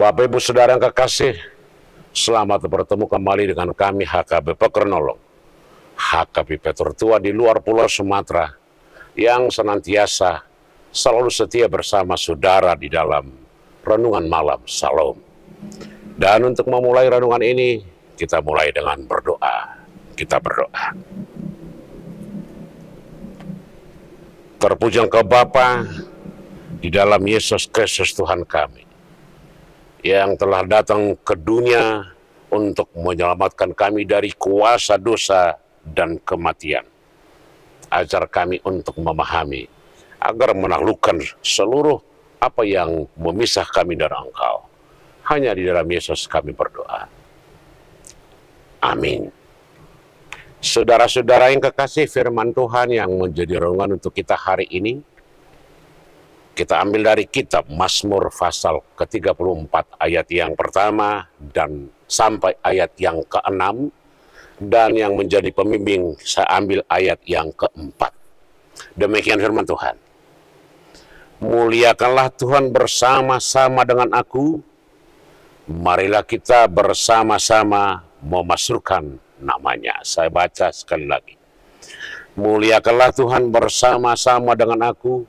Bapak Ibu Saudara yang kekasih, selamat bertemu kembali dengan kami HKBP Kronolog, HKBP tertua di luar Pulau Sumatera, yang senantiasa selalu setia bersama saudara di dalam renungan malam Salam. Dan untuk memulai renungan ini, kita mulai dengan berdoa. Kita berdoa. Terpuji Engkau Bapa di dalam Yesus Kristus Tuhan kami, yang telah datang ke dunia untuk menyelamatkan kami dari kuasa dosa dan kematian. Ajar kami untuk memahami, agar menaklukkan seluruh apa yang memisah kami dari Engkau. Hanya di dalam Yesus kami berdoa. Amin. Saudara-saudara yang kekasih, firman Tuhan yang menjadi renungan untuk kita hari ini, kita ambil dari kitab Mazmur pasal ke-34 ayat yang pertama dan sampai ayat yang ke-6, dan yang menjadi pembimbing saya ambil ayat yang ke-4. Demikian firman Tuhan. Muliakanlah Tuhan bersama-sama dengan aku, marilah kita bersama-sama memasukkan namanya. Saya baca sekali lagi. Muliakanlah Tuhan bersama-sama dengan aku,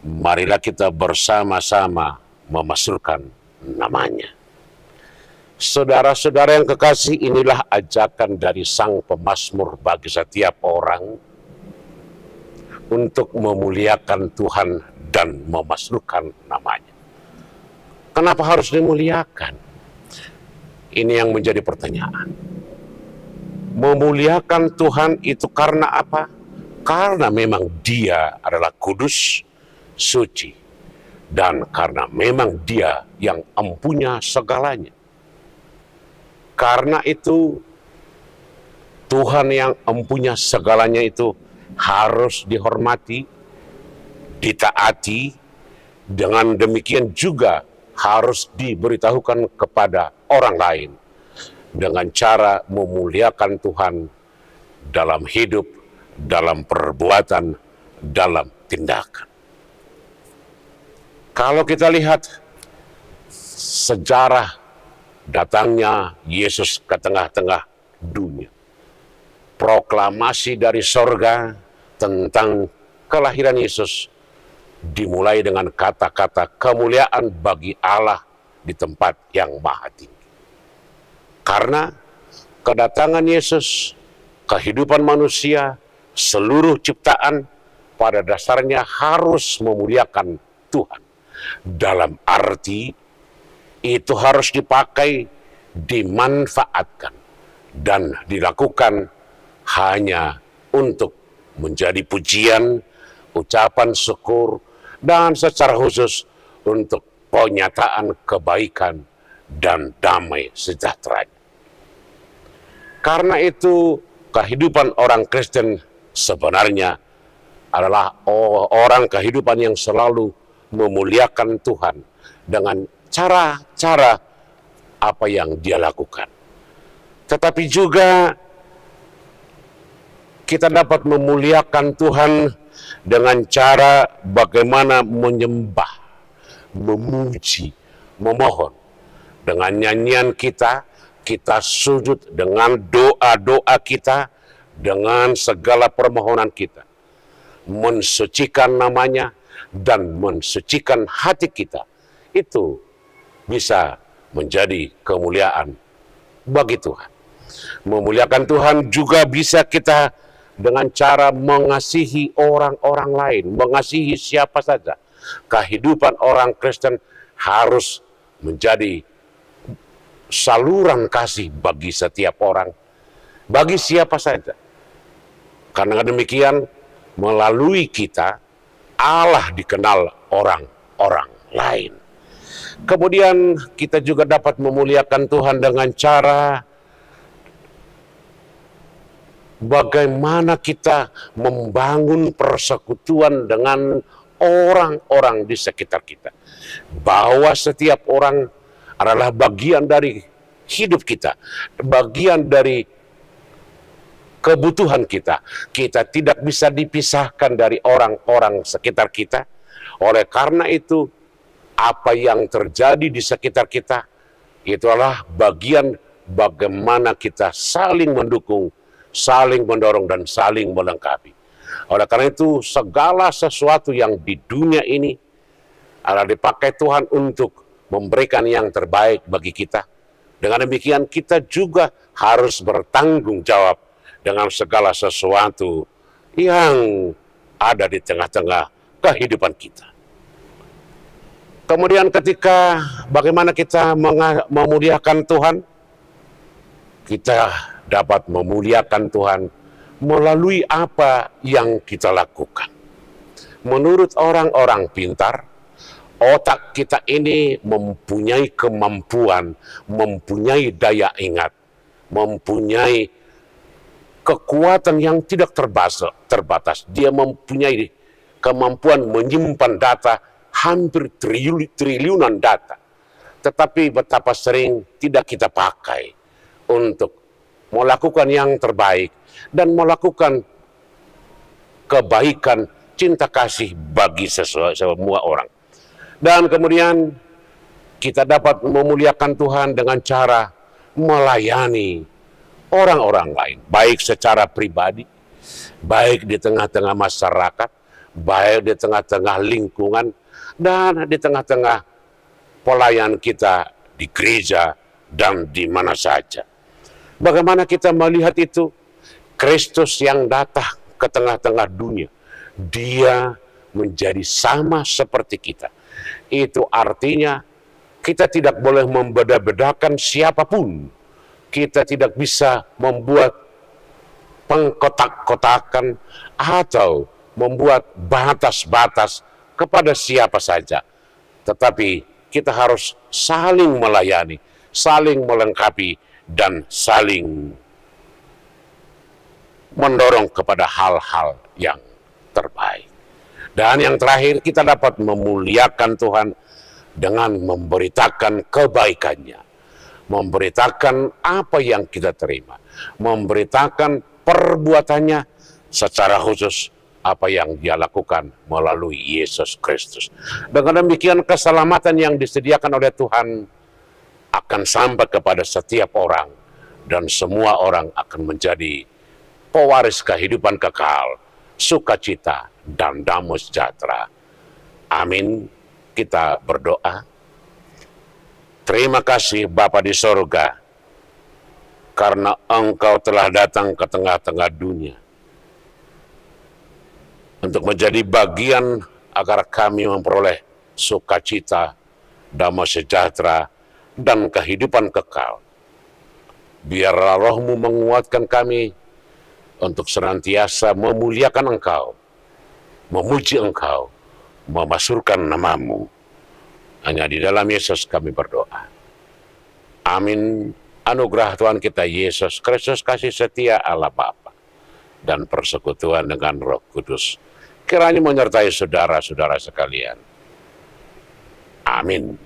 marilah kita bersama-sama memasukkan namanya. Saudara-saudara yang kekasih, inilah ajakan dari sang pemazmur bagi setiap orang untuk memuliakan Tuhan dan memasukkan namanya. Kenapa harus dimuliakan? Ini yang menjadi pertanyaan. Memuliakan Tuhan itu karena apa? Karena memang Dia adalah kudus, suci, dan karena memang Dia yang empunya segalanya. Karena itu Tuhan yang empunya segalanya itu harus dihormati, ditaati, dengan demikian juga harus diberitahukan kepada orang lain dengan cara memuliakan Tuhan dalam hidup, dalam perbuatan, dalam tindakan. Kalau kita lihat sejarah datangnya Yesus ke tengah-tengah dunia, proklamasi dari sorga tentang kelahiran Yesus dimulai dengan kata-kata kemuliaan bagi Allah di tempat yang maha tinggi. Karena kedatangan Yesus, kehidupan manusia, seluruh ciptaan pada dasarnya harus memuliakan Tuhan. Dalam arti itu harus dipakai, dimanfaatkan, dan dilakukan hanya untuk menjadi pujian, ucapan syukur, dan secara khusus untuk penyataan kebaikan dan damai sejahteranya. Karena itu kehidupan orang Kristen sebenarnya adalah orang kehidupan yang selalu memuliakan Tuhan dengan cara-cara apa yang dia lakukan. Tetapi juga kita dapat memuliakan Tuhan dengan cara bagaimana menyembah, memuji, memohon. Dengan nyanyian kita, kita sujud dengan doa-doa kita, dengan segala permohonan kita. Mensucikan namanya dan mensucikan hati kita. Itu bisa menjadi kemuliaan bagi Tuhan. Memuliakan Tuhan juga bisa kita dengan cara mengasihi orang-orang lain, mengasihi siapa saja. Kehidupan orang Kristen harus menjadi saluran kasih bagi setiap orang, bagi siapa saja. Karena demikian, melalui kita, Allah dikenal orang-orang lain. Kemudian kita juga dapat memuliakan Tuhan dengan cara bagaimana kita membangun persekutuan dengan orang-orang di sekitar kita. Bahwa setiap orang adalah bagian dari hidup kita, bagian dari kebutuhan kita. Kita tidak bisa dipisahkan dari orang-orang sekitar kita. Oleh karena itu, apa yang terjadi di sekitar kita, itulah bagian bagaimana kita saling mendukung, saling mendorong, dan saling melengkapi. Oleh karena itu, segala sesuatu yang di dunia ini adalah dipakai Tuhan untuk memberikan yang terbaik bagi kita. Dengan demikian, kita juga harus bertanggung jawab dengan segala sesuatu yang ada di tengah-tengah kehidupan kita. Kemudian ketika bagaimana kita memuliakan Tuhan, kita dapat memuliakan Tuhan melalui apa yang kita lakukan. Menurut orang-orang pintar, otak kita ini mempunyai kemampuan, mempunyai daya ingat, mempunyai kekuatan yang tidak terbatas. Dia mempunyai kemampuan menyimpan data, hampir triliunan data. Tetapi betapa sering tidak kita pakai untuk melakukan yang terbaik dan melakukan kebaikan, cinta kasih bagi semua orang. Dan kemudian kita dapat memuliakan Tuhan dengan cara melayani orang-orang lain, baik secara pribadi, baik di tengah-tengah masyarakat, baik di tengah-tengah lingkungan, dan di tengah-tengah pelayan kita di gereja dan di mana saja. Bagaimana kita melihat itu? Kristus yang datang ke tengah-tengah dunia, dia menjadi sama seperti kita. Itu artinya kita tidak boleh membeda-bedakan siapapun. Kita tidak bisa membuat pengkotak-kotakan atau membuat batas-batas kepada siapa saja. Tetapi kita harus saling melayani, saling melengkapi, dan saling mendorong kepada hal-hal yang terbaik. Dan yang terakhir, kita dapat memuliakan Tuhan dengan memberitakan kebaikannya, memberitakan apa yang kita terima, memberitakan perbuatannya, secara khusus apa yang dia lakukan melalui Yesus Kristus. Dengan demikian, keselamatan yang disediakan oleh Tuhan akan sampai kepada setiap orang, dan semua orang akan menjadi pewaris kehidupan kekal, sukacita, dan damai sejahtera. Amin. Kita berdoa. Terima kasih Bapa di sorga, karena Engkau telah datang ke tengah-tengah dunia untuk menjadi bagian agar kami memperoleh sukacita, damai sejahtera, dan kehidupan kekal. Biarlah Roh-Mu menguatkan kami untuk senantiasa memuliakan Engkau, memuji Engkau, memasukkan nama-Mu. Hanya di dalam Yesus kami berdoa. Amin. Anugerah Tuhan kita Yesus Kristus, kasih setia Allah Bapa, dan persekutuan dengan Roh Kudus kiranya menyertai saudara-saudara sekalian. Amin.